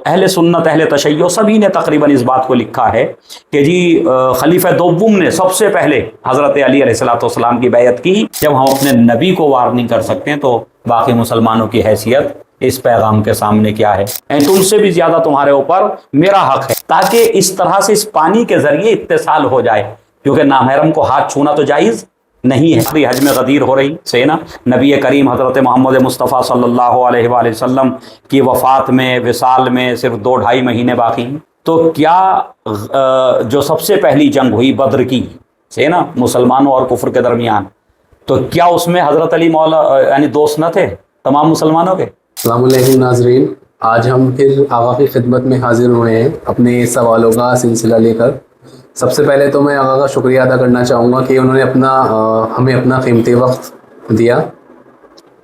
اہل سنت اہل تشیع سبھی نے تقریباً اس بات کو لکھا ہے کہ جی خلیفہ دوم نے سب سے پہلے حضرت علی علیہ الصلوۃ والسلام کی بیعت کی. جب ہم اپنے نبی کو وارننگ کر سکتے ہیں تو باقی مسلمانوں کی حیثیت اس پیغام کے سامنے کیا ہے؟ تم سے بھی زیادہ تمہارے اوپر میرا حق ہے، تاکہ اس طرح سے اس پانی کے ذریعے اتصال ہو جائے، کیونکہ نامحرم کو ہاتھ چھونا تو جائز نہیں ہے. حج میں غدیر ہو رہی سے نا نبی کریم حضرت محمد مصطفیٰ صلی اللہ علیہ وآلہ وسلم کی وفات میں وصال میں صرف 2-2.5 مہینے باقی ہیں. تو کیا جو سب سے پہلی جنگ ہوئی بدر کی سے نا مسلمانوں اور کفر کے درمیان، تو کیا اس میں حضرت علی مولا یعنی دوست نہ تھے تمام مسلمانوں کے؟ السلام علیکم ناظرین، آج ہم پھر آقا کی خدمت میں حاضر ہوئے ہیں اپنے سوالوں کا سلسلہ لے کر. سب سے پہلے تو میں آقا کا شکریہ ادا کرنا چاہوں گا کہ انہوں نے ہمیں اپنا قیمتی وقت دیا.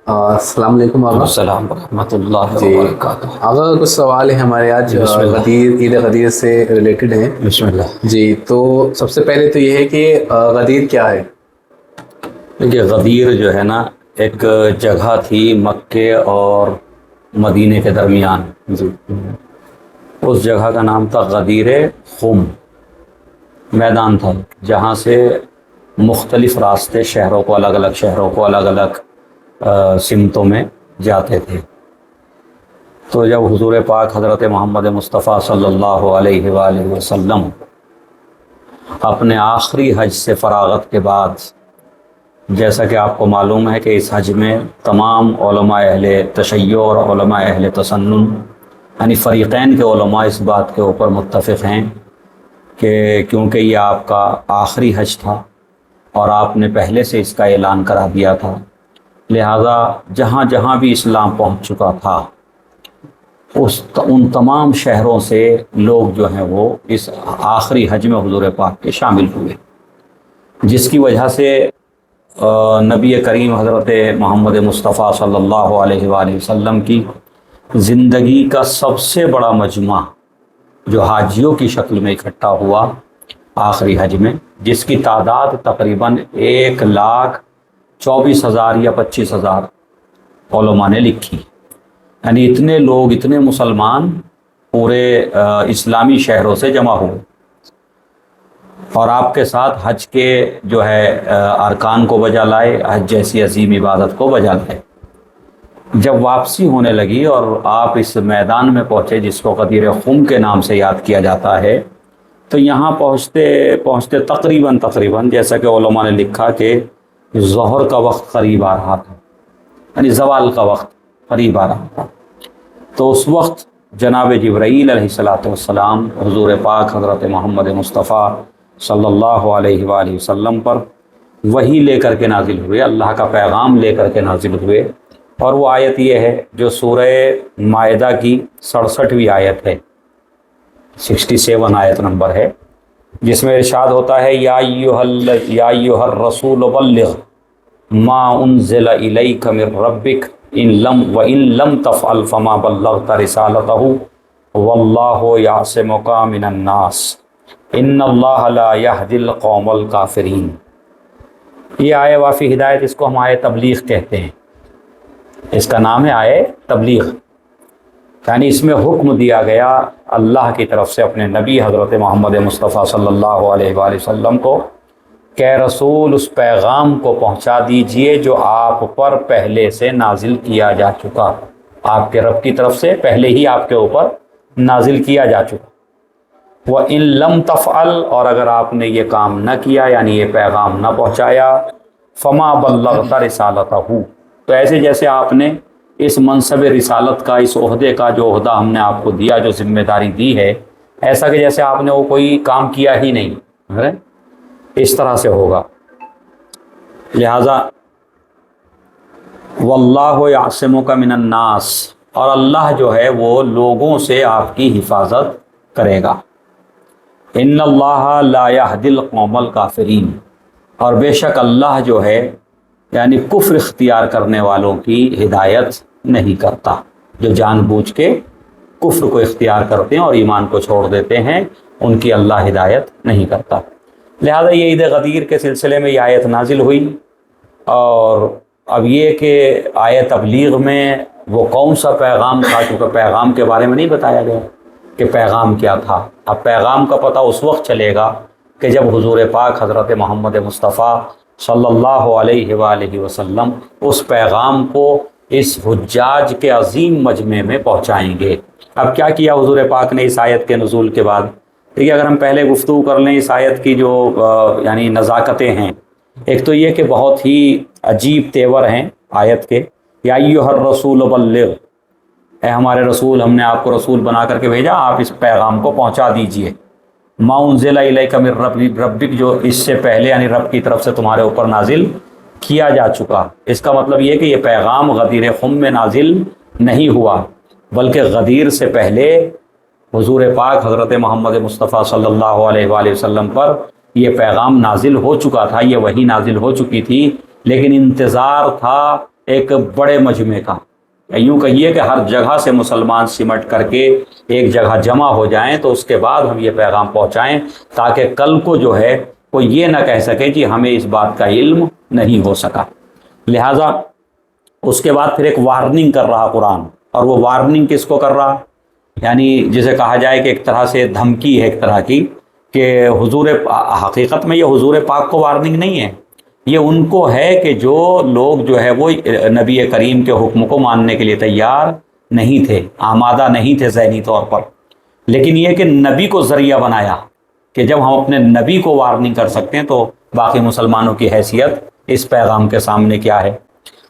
السلام علیکم آقا. السلام ورحمۃ اللہ جی وبرکاتہ. آقا کچھ سوال ہیں ہمارے آج غدیر عید غدیر سے ریلیٹڈ ہیں. بسم اللہ. جی تو سب سے پہلے تو یہ ہے کہ غدیر کیا ہے؟ دیکھیے غدیر جو ہے نا ایک جگہ تھی مکے اور مدینے کے درمیان. جی اس جگہ کا نام تھا غدیر خم. میدان تھا جہاں سے مختلف راستے شہروں کو الگ الگ سمتوں میں جاتے تھے. تو جب حضور پاک حضرت محمد مصطفیٰ صلی اللہ علیہ وآلہ وسلم اپنے آخری حج سے فراغت کے بعد، جیسا کہ آپ کو معلوم ہے کہ اس حج میں تمام علماء اہل تشیع اور علماء اہل تسنن یعنی فریقین کے علماء اس بات کے اوپر متفق ہیں کہ کیونکہ یہ آپ کا آخری حج تھا اور آپ نے پہلے سے اس کا اعلان کرا دیا تھا، لہذا جہاں جہاں بھی اسلام پہنچ چکا تھا ان تمام شہروں سے لوگ جو ہیں وہ اس آخری حج میں حضور پاک کے شامل ہوئے، جس کی وجہ سے نبی کریم حضرت محمد مصطفیٰ صلی اللہ علیہ وآلہ وسلم کی زندگی کا سب سے بڑا مجمع جو حاجیوں کی شکل میں اکٹھا ہوا آخری حج میں، جس کی تعداد تقریباً 1,24,000 یا 25,000 علماء نے لکھی. یعنی اتنے لوگ، اتنے مسلمان پورے اسلامی شہروں سے جمع ہوئے اور آپ کے ساتھ حج کے جو ہے ارکان کو بجا لائے، حج جیسی عظیم عبادت کو بجا لائے. جب واپسی ہونے لگی اور آپ اس میدان میں پہنچے جس کو غدیر خم کے نام سے یاد کیا جاتا ہے، تو یہاں پہنچتے تقریباً جیسا کہ علماء نے لکھا کہ ظہر کا وقت قریب آ رہا تھا، یعنی زوال کا وقت قریب آ رہا تھا. تو اس وقت جناب جبرائیل علیہ الصلوۃ والسلام حضور پاک حضرت محمد مصطفیٰ صلی اللہ علیہ وآلہ وسلم پر وحی لے کر کے نازل ہوئے، اللہ کا پیغام لے کر کے نازل ہوئے. اور وہ آیت یہ ہے جو سورہ مائدہ کی 67ویں آیت ہے، 67 آیت نمبر ہے، جس میں ارشاد ہوتا ہے یا ایھا الرسول بلغ ما انزل الیک من ربک وان لم تفعل فما بلغت رسالتہ واللہ یعصمک من الناس ان اللہ لا یہدی القوم الکافرین. یہ آیہ وافی ہدایت، اس کو ہم آیہ تبلیغ کہتے ہیں. اس کا نام ہے آیہ تبلیغ، یعنی اس میں حکم دیا گیا اللہ کی طرف سے اپنے نبی حضرت محمد مصطفیٰ صلی اللہ علیہ وآلہ وسلم کو کہ رسول اس پیغام کو پہنچا دیجئے جو آپ پر پہلے سے نازل کیا جا چکا، آپ کے رب کی طرف سے پہلے ہی آپ کے اوپر نازل کیا جا چکا. وَإِن لَمْ تَفْعَلْ، اور اگر آپ نے یہ کام نہ کیا یعنی یہ پیغام نہ پہنچایا، فَمَا بَلَّغْتَ رِسَالَتَهُ، تو ایسے جیسے آپ نے اس منصب رسالت کا، اس عہدے کا جو عہدہ ہم نے آپ کو دیا، جو ذمہ داری دی ہے، ایسا کہ جیسے آپ نے وہ کوئی کام کیا ہی نہیں، اس طرح سے ہوگا. لہذا واللہ یعصمک من الناس، اور اللہ جو ہے وہ لوگوں سے آپ کی حفاظت کرے گا. ان اللہ لا یہدی القوم الکافرین، اور بے شک اللہ جو ہے یعنی کفر اختیار کرنے والوں کی ہدایت نہیں کرتا. جو جان بوجھ کے کفر کو اختیار کرتے ہیں اور ایمان کو چھوڑ دیتے ہیں، ان کی اللہ ہدایت نہیں کرتا. لہذا یہ عید غدیر کے سلسلے میں یہ آیت نازل ہوئی اور اب یہ کہ آئے تبلیغ میں وہ کون سا پیغام تھا، کیونکہ پیغام کے بارے میں نہیں بتایا گیا کہ پیغام کیا تھا۔ اب پیغام کا پتہ اس وقت چلے گا کہ جب حضور پاک حضرت محمد مصطفیٰ صلی اللہ علیہ وآلہ وسلم اس پیغام کو اس حجاج کے عظیم مجمع میں پہنچائیں گے۔ اب کیا کیا حضور پاک نے اس آیت کے نزول کے بعد؟ دیکھیے، اگر ہم پہلے گفتگو کر لیں اس آیت کی جو یعنی نزاکتیں ہیں، ایک تو یہ کہ بہت ہی عجیب تیور ہیں آیت کے، یا ایھا الرسول بلغ، اے ہمارے رسول، ہم نے آپ کو رسول بنا کر کے بھیجا، آپ اس پیغام کو پہنچا دیجئے۔ ما انزل الیک من ربک، جو اس سے پہلے یعنی رب کی طرف سے تمہارے اوپر نازل کیا جا چکا۔ اس کا مطلب یہ کہ یہ پیغام غدیر خم میں نازل نہیں ہوا، بلکہ غدیر سے پہلے حضور پاک حضرت محمد مصطفیٰ صلی اللہ علیہ وآلہ وسلم پر یہ پیغام نازل ہو چکا تھا، یہ وحی نازل ہو چکی تھی، لیکن انتظار تھا ایک بڑے مجمع کا، یوں کہیے کہ ہر جگہ سے مسلمان سمٹ کر کے ایک جگہ جمع ہو جائیں تو اس کے بعد ہم یہ پیغام پہنچائیں، تاکہ کل کو جو ہے کوئی یہ نہ کہہ سکے کہ ہمیں اس بات کا علم نہیں ہو سکا۔ لہٰذا اس کے بعد پھر ایک وارننگ کر رہا قرآن، اور وہ وارننگ کس کو کر رہا؟ یعنی جسے کہا جائے کہ ایک طرح سے دھمکی ہے ایک طرح کی، کہ حقیقت میں یہ حضور پاک کو وارننگ نہیں ہے، یہ ان کو ہے کہ جو لوگ جو ہے وہ نبی کریم کے حکم کو ماننے کے لیے تیار نہیں تھے، آمادہ نہیں تھے ذہنی طور پر، لیکن یہ کہ نبی کو ذریعہ بنایا کہ جب ہم اپنے نبی کو وارننگ کر سکتے ہیں تو باقی مسلمانوں کی حیثیت اس پیغام کے سامنے کیا ہے۔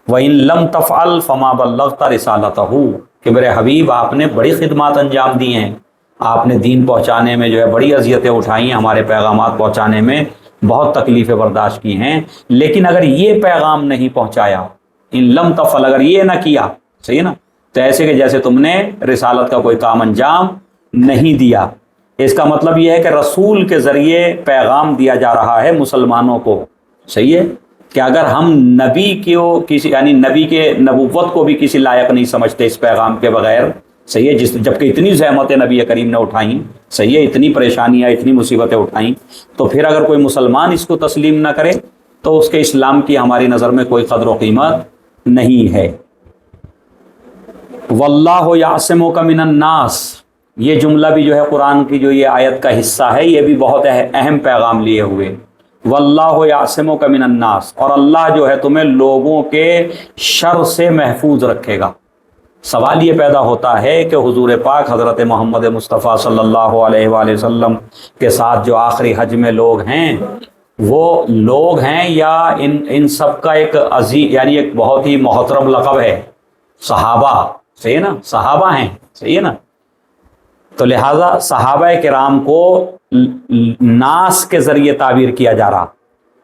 وَإِن لَمْ تَفْعَلْ فَمَا بَلَّغْتَ رِسَالَتَهُ، کہ میرے حبیب آپ نے بڑی خدمات انجام دی ہیں، آپ نے دین پہنچانے میں جو ہے بڑی اذیتیں اٹھائی ہیں، ہمارے پیغامات پہنچانے میں بہت تکلیفیں برداشت کی ہیں، لیکن اگر یہ پیغام نہیں پہنچایا، ان لم تفعل، اگر یہ نہ کیا، صحیح نا، تو ایسے کہ جیسے تم نے رسالت کا کوئی کام انجام نہیں دیا۔ اس کا مطلب یہ ہے کہ رسول کے ذریعے پیغام دیا جا رہا ہے مسلمانوں کو، صحیح ہے، کہ اگر ہم نبی کو کسی یعنی نبی کے نبوت کو بھی کسی لائق نہیں سمجھتے اس پیغام کے بغیر، صحیح ہے، جبکہ اتنی زحمتیں نبی کریم نے اٹھائیں، صحیح ہے، اتنی پریشانیاں، اتنی مصیبتیں اٹھائیں، تو پھر اگر کوئی مسلمان اس کو تسلیم نہ کرے تو اس کے اسلام کی ہماری نظر میں کوئی قدر و قیمت نہیں ہے۔ واللہ یعصمک من الناس، یہ جملہ بھی جو ہے قرآن کی جو یہ آیت کا حصہ ہے، یہ بھی بہت اہم پیغام لیے ہوئے۔ واللہ یعصمک من الناس، اور اللہ جو ہے تمہیں لوگوں کے شر سے محفوظ رکھے گا۔ سوال یہ پیدا ہوتا ہے کہ حضور پاک حضرت محمد مصطفیٰ صلی اللہ علیہ وآلہ وسلم کے ساتھ جو آخری حج میں لوگ ہیں، وہ لوگ ہیں یا ان سب کا ایک عظیم یعنی ایک بہت ہی محترم لقب ہے صحابہ، صحیح ہے نا، صحابہ ہیں، صحیح ہے نا، تو لہٰذا صحابہ کرام کو ناس کے ذریعے تعبیر کیا جا رہا۔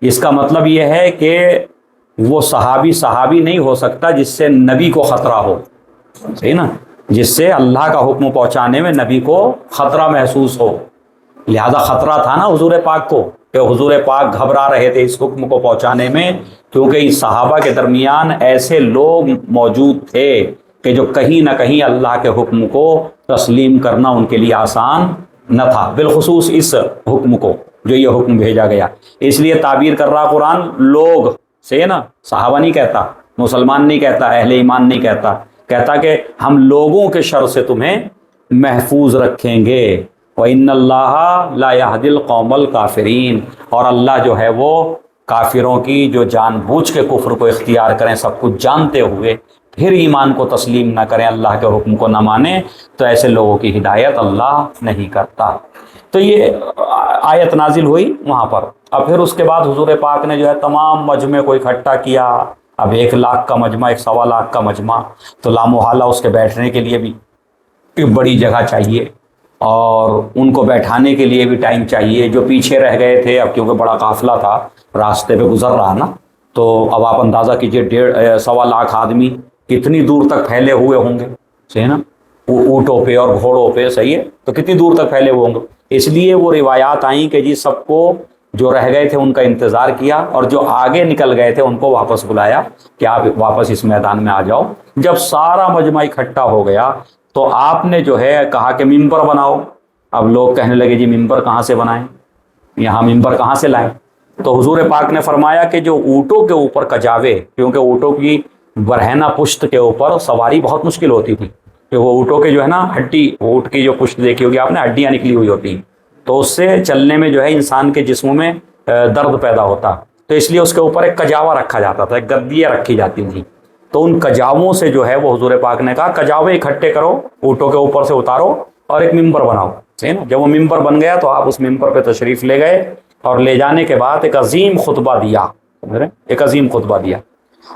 اس کا مطلب یہ ہے کہ وہ صحابی نہیں ہو سکتا جس سے نبی کو خطرہ ہو، صحیح نا، جس سے اللہ کا حکم پہنچانے میں نبی کو خطرہ محسوس ہو۔ لہذا خطرہ تھا نا حضور پاک کو، کہ حضور پاک گھبرا رہے تھے اس حکم کو پہنچانے میں، کیونکہ اس صحابہ کے درمیان ایسے لوگ موجود تھے کہ جو کہیں نہ کہیں اللہ کے حکم کو تسلیم کرنا ان کے لیے آسان نہ تھا، بالخصوص اس حکم کو جو یہ حکم بھیجا گیا۔ اس لیے تعبیر کر رہا قرآن لوگ سے نا، صحابہ نہیں کہتا، مسلمان نہیں کہتا، اہل ایمان نہیں کہتا، کہتا کہ ہم لوگوں کے شر سے تمہیں محفوظ رکھیں گے۔ وَإِنَّ اللَّهَ لَا يَهْدِي الْقَوْمَ الْكَافِرِينَ، اور اللہ جو ہے وہ کافروں کی جو جان بوجھ کے کفر کو اختیار کریں، سب کچھ جانتے ہوئے پھر ایمان کو تسلیم نہ کریں، اللہ کے حکم کو نہ مانیں، تو ایسے لوگوں کی ہدایت اللہ نہیں کرتا۔ تو یہ آیت نازل ہوئی وہاں پر۔ اب پھر اس کے بعد حضور پاک نے جو ہے تمام مجمع کو اکٹھا کیا۔ اب 1 لاکھ کا مجمع، 1.25 لاکھ کا مجمع، تو لامحالہ اس کے بیٹھنے کے لیے بھی ایک بڑی جگہ چاہیے، اور ان کو بیٹھانے کے لیے بھی ٹائم چاہیے۔ جو پیچھے رہ گئے تھے، اب کیونکہ بڑا قافلہ تھا راستے پہ گزر رہا نا، تو اب آپ اندازہ کیجئے 1.25 لاکھ آدمی کتنی دور تک پھیلے ہوئے ہوں گے، صحیح نا، اونٹوں پہ اور گھوڑوں پہ، صحیح ہے، تو کتنی دور تک پھیلے ہوئے ہوں گے۔ اس لیے وہ روایات آئیں کہ جی سب کو جو رہ گئے تھے ان کا انتظار کیا، اور جو آگے نکل گئے تھے ان کو واپس بلایا کہ آپ واپس اس میدان میں آ جاؤ۔ جب سارا مجمع اکٹھا ہو گیا تو آپ نے جو ہے کہا کہ ممبر بناؤ۔ اب لوگ کہنے لگے جی ممبر کہاں سے بنائیں، یہاں ممبر کہاں سے لائیں؟ تو حضور پاک نے فرمایا کہ جو اونٹوں کے اوپر کجاوے، کیونکہ اونٹوں کی برہنہ پشت کے اوپر سواری بہت مشکل ہوتی تھی، کہ وہ اونٹوں کے جو ہے نا ہڈی، اونٹ کی جو پشت دیکھی ہوگی آپ نے، ہڈیاں نکلی ہوئی ہوتی ہیں، تو اس سے چلنے میں جو ہے انسان کے جسم میں درد پیدا ہوتا، تو اس لیے اس کے اوپر ایک کجاوا رکھا جاتا تھا، ایک گدیاں رکھی جاتی تھیں، تو ان کجاووں سے جو ہے وہ حضور پاک نے کہا کجاوے اکٹھے کرو، اونٹوں کے اوپر سے اتارو اور ایک ممبر بناؤ، صحیح نا۔ جب وہ ممبر بن گیا تو آپ اس ممبر پہ تشریف لے گئے، اور لے جانے کے بعد ایک عظیم خطبہ دیا، ایک عظیم خطبہ دیا۔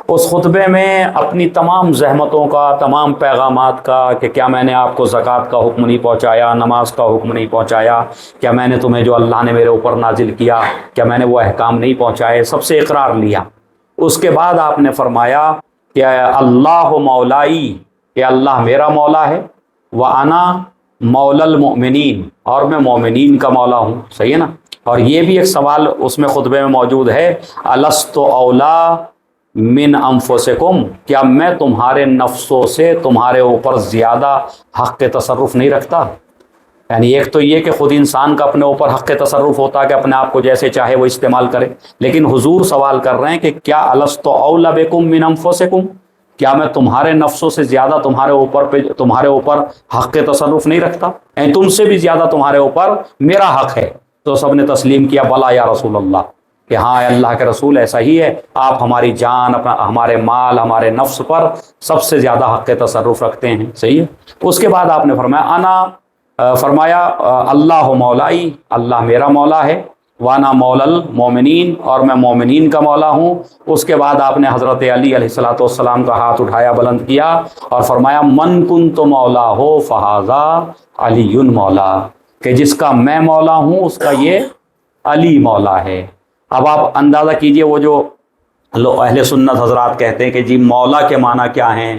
اس خطبے میں اپنی تمام زحمتوں کا، تمام پیغامات کا، کہ کیا میں نے آپ کو زکوٰۃ کا حکم نہیں پہنچایا، نماز کا حکم نہیں پہنچایا، کیا میں نے تمہیں جو اللہ نے میرے اوپر نازل کیا، کیا میں نے وہ احکام نہیں پہنچائے، سب سے اقرار لیا۔ اس کے بعد آپ نے فرمایا کہ اللہ مولائی، کہ اللہ میرا مولا ہے، وَأَنَا مولا المؤمنین، اور میں مومنین کا مولا ہوں، صحیح ہے نا۔ اور یہ بھی ایک سوال اس میں خطبے میں موجود ہے، الست اولا من انفسکم، کیا میں تمہارے نفسوں سے تمہارے اوپر زیادہ حق تصرف نہیں رکھتا؟ یعنی ایک تو یہ کہ خود انسان کا اپنے اوپر حق تصرف ہوتا کہ اپنے آپ کو جیسے چاہے وہ استعمال کرے، لیکن حضور سوال کر رہے ہیں کہ کیا الست اولا بکم من انفسکم، کیا میں تمہارے نفسوں سے زیادہ تمہارے اوپر حق تصرف نہیں رکھتا؟ یعنی تم سے بھی زیادہ تمہارے اوپر میرا حق ہے۔ تو سب نے تسلیم کیا، بلا یا رسول اللہ، کہ ہاں اللہ کے رسول ایسا ہی ہے، آپ ہماری جان، ہمارے مال، ہمارے نفس پر سب سے زیادہ حق تصرف رکھتے ہیں، صحیح ہے۔ اس کے بعد آپ نے فرمایا اللہ مولائی، اللہ میرا مولا ہے، وانا مولا المومنین، اور میں مومنین کا مولا ہوں۔ اس کے بعد آپ نے حضرت علی علیہ الصلوۃ والسلام کا ہاتھ اٹھایا، بلند کیا، اور فرمایا من کنت مولا ہو فہذا علی مولا، کہ جس کا میں مولا ہوں اس کا یہ علی مولا ہے۔ اب آپ اندازہ کیجئے، وہ جو اہل سنت حضرات کہتے ہیں کہ جی مولا کے معنی کیا ہیں،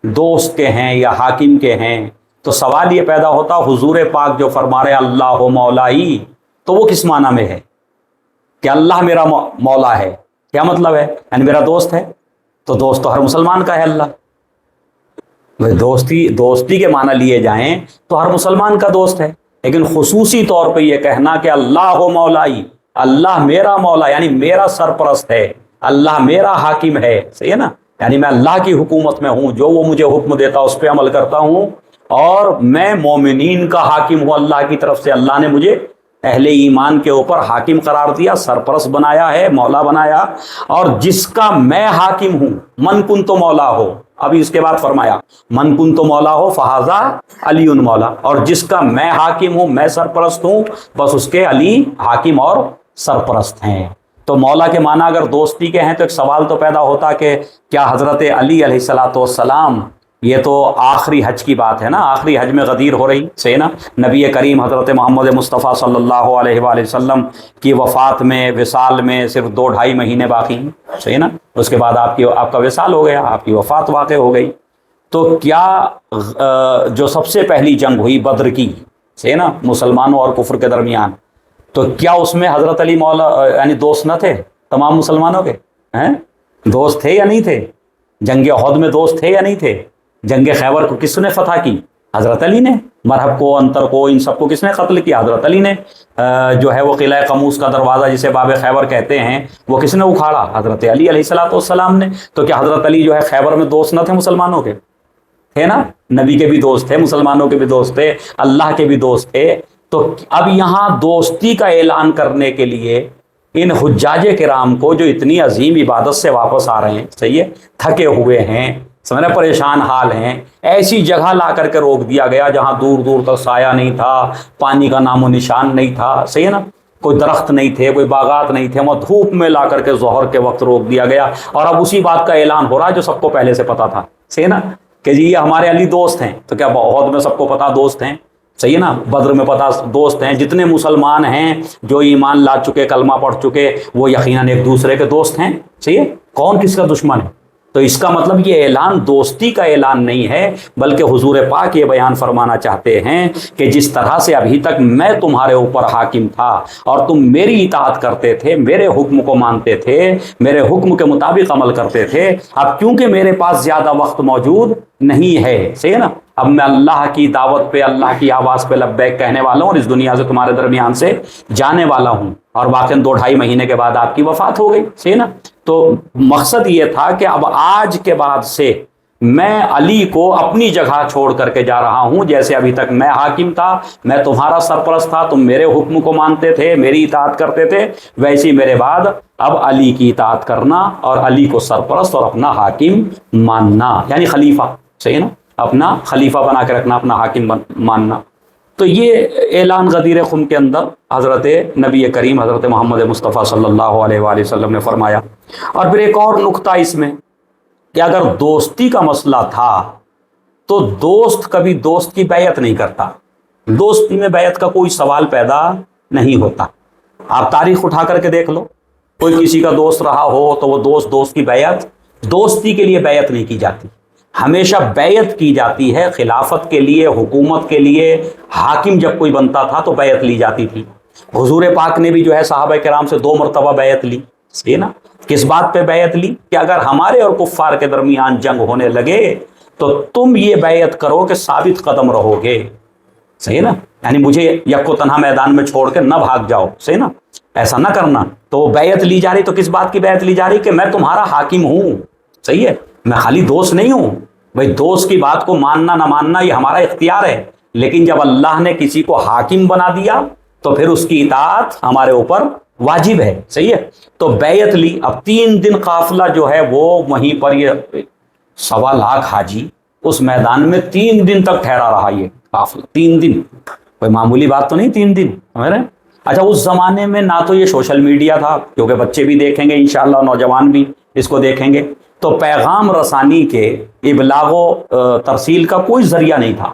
دوست کے ہیں یا حاکم کے ہیں، تو سوال یہ پیدا ہوتا حضور پاک جو فرما رہے اللہ مولائی، تو وہ کس معنی میں ہے کہ اللہ میرا مولا ہے؟ کیا مطلب ہے؟ یعنی میرا دوست ہے؟ تو دوست تو ہر مسلمان کا ہے اللہ، دوستی کے معنی لیے جائیں تو ہر مسلمان کا دوست ہے، لیکن خصوصی طور پہ یہ کہنا کہ اللہ مولائی، اللہ میرا مولا، یعنی میرا سرپرست ہے، اللہ میرا حاکم ہے، صحیح ہے نا، یعنی میں اللہ کی حکومت میں ہوں، جو وہ مجھے حکم دیتا اس پہ عمل کرتا ہوں، اور میں مومنین کا حاکم ہوں، اللہ کی طرف سے اللہ نے مجھے اہل ایمان کے اوپر حاکم قرار دیا، سرپرست بنایا ہے، مولا بنایا، اور جس کا میں حاکم ہوں، من کنت مولا ہو، ابھی اس کے بعد فرمایا من کنت مولا ہو فہذا علی مولا، اور جس کا میں حاکم ہوں، میں سرپرست ہوں، بس اس کے علی حاکم اور سرپرست ہیں۔ تو مولا کے معنی اگر دوستی کے ہیں تو ایک سوال تو پیدا ہوتا کہ کیا حضرت علی علیہ الصلوۃ والسلام، یہ تو آخری حج کی بات ہے نا، آخری حج میں غدیر ہو رہی، صحیح نا، نبی کریم حضرت محمد مصطفیٰ صلی اللہ علیہ وآلہ وسلم کی وفات میں، وصال میں صرف 2-2.5 مہینے باقی ہیں، صحیح نا، اس کے بعد آپ کا وصال ہو گیا، آپ کی وفات واقع ہو گئی۔ تو کیا جو سب سے پہلی جنگ ہوئی بدر کی، صحیح نا، مسلمانوں اور کفر کے درمیان، تو کیا اس میں حضرت علی مولا یعنی دوست نہ تھے تمام مسلمانوں کے؟ دوست تھے یا نہیں تھے؟ جنگ احد میں دوست تھے یا نہیں تھے؟ جنگ خیبر کو کس نے فتح کی؟ حضرت علی نے۔ مرحب کو، انتر کو، ان سب کو کس نے قتل کیا؟ حضرت علی نے۔ جو ہے وہ قلعہ قموس کا دروازہ جسے باب خیبر کہتے ہیں، وہ کس نے اکھاڑا؟ حضرت علی علیہ الصلوۃ والسلام نے۔ تو کیا حضرت علی جو ہے خیبر میں دوست نہ تھے مسلمانوں کے؟ تھے نا، نبی کے بھی دوست تھے، مسلمانوں کے بھی دوست تھے، اللہ کے بھی دوست تھے۔ تو اب یہاں دوستی کا اعلان کرنے کے لیے ان حجاج کرام کو جو اتنی عظیم عبادت سے واپس آ رہے ہیں، صحیح ہے، تھکے ہوئے ہیں، سمجھنا پریشان حال ہیں، ایسی جگہ لا کر کے روک دیا گیا جہاں دور دور تک سایہ نہیں تھا، پانی کا نام و نشان نہیں تھا، صحیح ہے نا، کوئی درخت نہیں تھے، کوئی باغات نہیں تھے، وہاں دھوپ میں لا کر کے ظہر کے وقت روک دیا گیا، اور اب اسی بات کا اعلان ہو رہا ہے جو سب کو پہلے سے پتا تھا، صحیح ہے نا، کہ جی یہ ہمارے علی دوست ہیں۔ تو کیا احد میں سب کو پتا دوست ہیں؟ صحیح ہے نا، بدر میں پتا دوست ہیں، جتنے مسلمان ہیں جو ایمان لا چکے، کلمہ پڑھ چکے، وہ یقیناً ایک دوسرے کے دوست ہیں، صحیح ہے، کون کس کا دشمن ہے؟ تو اس کا مطلب یہ اعلان دوستی کا اعلان نہیں ہے، بلکہ حضور پاک یہ بیان فرمانا چاہتے ہیں کہ جس طرح سے ابھی تک میں تمہارے اوپر حاکم تھا اور تم میری اطاعت کرتے تھے، میرے حکم کو مانتے تھے، میرے حکم کے مطابق عمل کرتے تھے، اب کیونکہ میرے پاس زیادہ وقت موجود نہیں ہے. صحیح ہے نا. اب میں اللہ کی دعوت پہ اللہ کی آواز پہ لبیک کہنے والا ہوں اور اس دنیا سے تمہارے درمیان سے جانے والا ہوں. اور واقعاً 2-2.5 مہینے کے بعد آپ کی وفات ہو گئی. صحیح نا. تو مقصد یہ تھا کہ اب آج کے بعد سے میں علی کو اپنی جگہ چھوڑ کر کے جا رہا ہوں. جیسے ابھی تک میں حاکم تھا, میں تمہارا سرپرست تھا, تم میرے حکم کو مانتے تھے, میری اطاعت کرتے تھے, ویسی میرے بعد اب علی کی اطاعت کرنا اور علی کو سرپرست اور اپنا حاکم ماننا, یعنی خلیفہ. صحیح نا. اپنا خلیفہ بنا کے رکھنا, اپنا حاکم ماننا. تو یہ اعلان غدیر خم کے اندر حضرت نبی کریم حضرت محمد مصطفیٰ صلی اللہ علیہ وآلہ وسلم نے فرمایا. اور پھر ایک اور نقطہ اس میں کہ اگر دوستی کا مسئلہ تھا تو دوست کبھی دوست کی بیعت نہیں کرتا. دوستی میں بیعت کا کوئی سوال پیدا نہیں ہوتا. آپ تاریخ اٹھا کر کے دیکھ لو, کوئی کسی کا دوست رہا ہو تو وہ دوست کی بیعت, دوستی کے لیے بیعت نہیں کی جاتی. ہمیشہ بیعت کی جاتی ہے خلافت کے لیے, حکومت کے لیے. حاکم جب کوئی بنتا تھا تو بیعت لی جاتی تھی. حضور پاک نے بھی جو ہے صحابہ کرام سے 2 مرتبہ بیعت لی. صحیح نا. کس بات پہ بیعت لی؟ کہ اگر ہمارے اور کفار کے درمیان جنگ ہونے لگے تو تم یہ بیعت کرو کہ ثابت قدم رہو گے. صحیح نا. یعنی مجھے یک و تنہا میدان میں چھوڑ کے نہ بھاگ جاؤ. صحیح نا. ایسا نہ کرنا. تو بیعت لی جا رہی, تو کس بات کی بیعت لی جا رہی؟ کہ میں تمہارا حاکم ہوں. صحیح ہے. میں خالی دوست نہیں ہوں. بھائی دوست کی بات کو ماننا نہ ماننا یہ ہمارا اختیار ہے, لیکن جب اللہ نے کسی کو حاکم بنا دیا تو پھر اس کی اطاعت ہمارے اوپر واجب ہے. صحیح ہے. تو بیعت لی. اب 3 دن قافلہ جو ہے وہ وہیں پر, یہ 1.25 لاکھ حاجی اس میدان میں 3 دن تک ٹھہرا رہا. یہ قافلہ 3 دن, کوئی معمولی بات تو نہیں. 3 دن. اچھا, اس زمانے میں نہ تو یہ سوشل میڈیا تھا, کیونکہ بچے بھی دیکھیں گے انشاءاللہ, نوجوان بھی اس کو دیکھیں گے, تو پیغام رسانی کے ابلاغ و ترسیل کا کوئی ذریعہ نہیں تھا.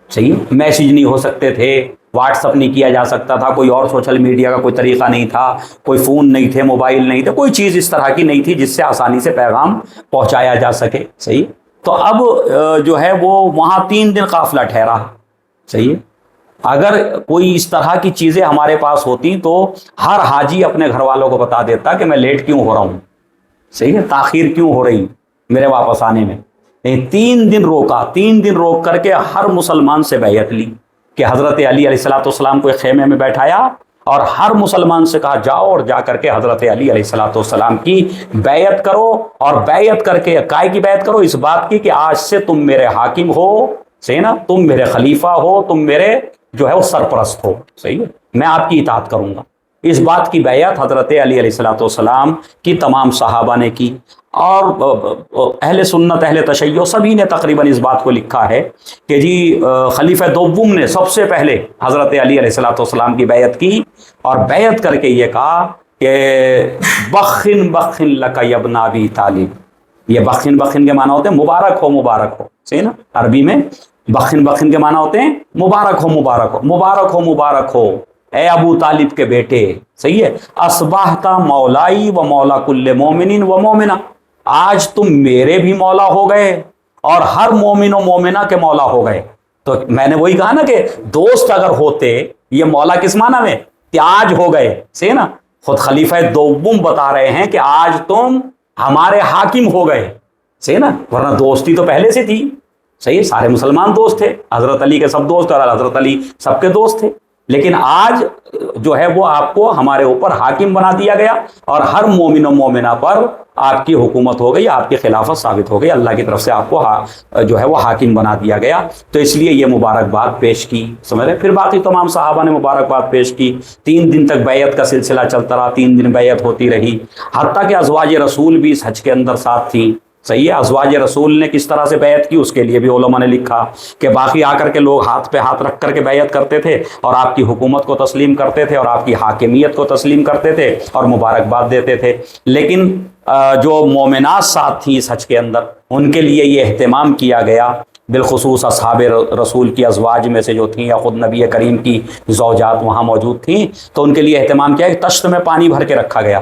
صحیح. میسیج نہیں ہو سکتے تھے, واٹس اپ نہیں کیا جا سکتا تھا, کوئی اور سوشل میڈیا کا کوئی طریقہ نہیں تھا, کوئی فون نہیں تھے, موبائل نہیں تھے, کوئی چیز اس طرح کی نہیں تھی جس سے آسانی سے پیغام پہنچایا جا سکے. صحیح. تو اب جو ہے وہ وہاں 3 دن قافلہ ٹھہرا. صحیح. اگر کوئی اس طرح کی چیزیں ہمارے پاس ہوتی تو ہر حاجی اپنے گھر والوں کو بتا دیتا کہ میں لیٹ کیوں ہو رہا ہوں. صحیح ہے. تاخیر کیوں ہو رہی میرے واپس آنے میں. 3 دن روکا. 3 دن روک کر کے ہر مسلمان سے بیعت لی کہ حضرت علی علیہ الصلوۃ والسلام کو ایک خیمے میں بیٹھایا اور ہر مسلمان سے کہا جاؤ اور جا کر کے حضرت علی علیہ الصلوۃ والسلام کی بیعت کرو. اور بیعت کر کے کائے کی بیعت کرو؟ اس بات کی کہ آج سے تم میرے حاکم ہو. صحیح نا. تم میرے خلیفہ ہو, تم میرے جو ہے وہ سرپرست ہو. صحیح ہے. میں آپ کی اطاعت کروں گا. اس بات کی بیعت حضرت علی علیہ الصلوۃ والسلام کی تمام صحابہ نے کی. اور اہل سنت اہل تشیع سبھی نے تقریباً اس بات کو لکھا ہے کہ جی خلیفہ دوم نے سب سے پہلے حضرت علی علیہ الصلوۃ والسلام کی بیعت کی اور بیعت کر کے یہ کہا کہ بخن بخن لک یا ابن ابی طالب. یہ بخن بخن کے معنی ہوتے ہیں مبارک ہو مبارک ہو. صحیح نا. عربی میں بخن بخن کے معنی ہوتے ہیں مبارک ہو مبارک ہو. مبارک ہو مبارک ہو اے ابو طالب کے بیٹے. صحیح ہے. اصبحت مولائی و مولا کل مومن و مومنہ. آج تم میرے بھی مولا ہو گئے اور ہر مومن و مومنہ کے مولا ہو گئے. تو میں نے وہی کہا نا کہ دوست اگر ہوتے, یہ مولا کس معنی میں؟ تاج ہو گئے. صحیح نا. خود خلیفہ دوم بتا رہے ہیں کہ آج تم ہمارے حاکم ہو گئے. صحیح نا. ورنہ دوستی تو پہلے سے تھی. صحیح. سارے مسلمان دوست تھے, حضرت علی کے سب دوست اور حضرت علی سب کے دوست تھے. لیکن آج جو ہے وہ آپ کو ہمارے اوپر حاکم بنا دیا گیا اور ہر مومن و مومنہ پر آپ کی حکومت ہو گئی, آپ کی خلافت ثابت ہو گئی, اللہ کی طرف سے آپ کو جو ہے وہ حاکم بنا دیا گیا. تو اس لیے یہ مبارکباد پیش کی. سمجھ رہے. پھر باقی تمام صحابہ نے مبارکباد پیش کی. 3 دن تک بیعت کا سلسلہ چلتا رہا. 3 دن بیعت ہوتی رہی, حتیٰ کہ ازواج رسول بھی اس حج کے اندر ساتھ تھیں. صحیح ہے. ازواج رسول نے کس طرح سے بیعت کی اس کے لیے بھی علماء نے لکھا کہ باقی آ کر کے لوگ ہاتھ پہ ہاتھ رکھ کر کے بیعت کرتے تھے اور آپ کی حکومت کو تسلیم کرتے تھے اور آپ کی حاکمیت کو تسلیم کرتے تھے اور مبارکباد دیتے تھے. لیکن جو مومنات ساتھ تھیں اس حج کے اندر, ان کے لیے یہ اہتمام کیا گیا, بالخصوص اصحاب رسول کی ازواج میں سے جو تھیں یا خود نبی کریم کی زوجات وہاں موجود تھیں, تو ان کے لیے اہتمام کیا کہ تشت میں پانی بھر کے رکھا گیا.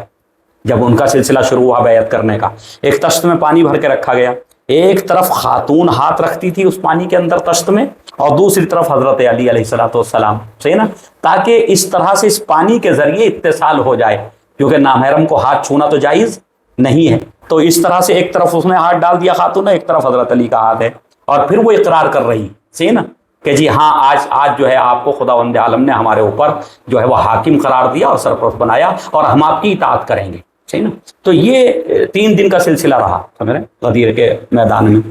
جب ان کا سلسلہ شروع ہوا بیعت کرنے کا, ایک تشت میں پانی بھر کے رکھا گیا. ایک طرف خاتون ہاتھ رکھتی تھی اس پانی کے اندر تشت میں, اور دوسری طرف حضرت علی علیہ الصلوۃ والسلام. صحیح نا. تاکہ اس طرح سے اس پانی کے ذریعے اتصال ہو جائے, کیونکہ نامحرم کو ہاتھ چھونا تو جائز نہیں ہے. تو اس طرح سے ایک طرف اس نے ہاتھ ڈال دیا خاتون نے, ایک طرف حضرت علی کا ہاتھ ہے, اور پھر وہ اقرار کر رہی، صحیح نا، کہ جی ہاں آج جو ہے آپ کو خداوند عالم نے ہمارے اوپر جو ہے وہ حاکم قرار دیا اور سرپرست بنایا، اور ہم آپ کی اطاعت کریں گے، صحیح نا۔ تو یہ 3 دن کا سلسلہ رہا، سمجھ رہے ہیں، غدیر کے میدان میں۔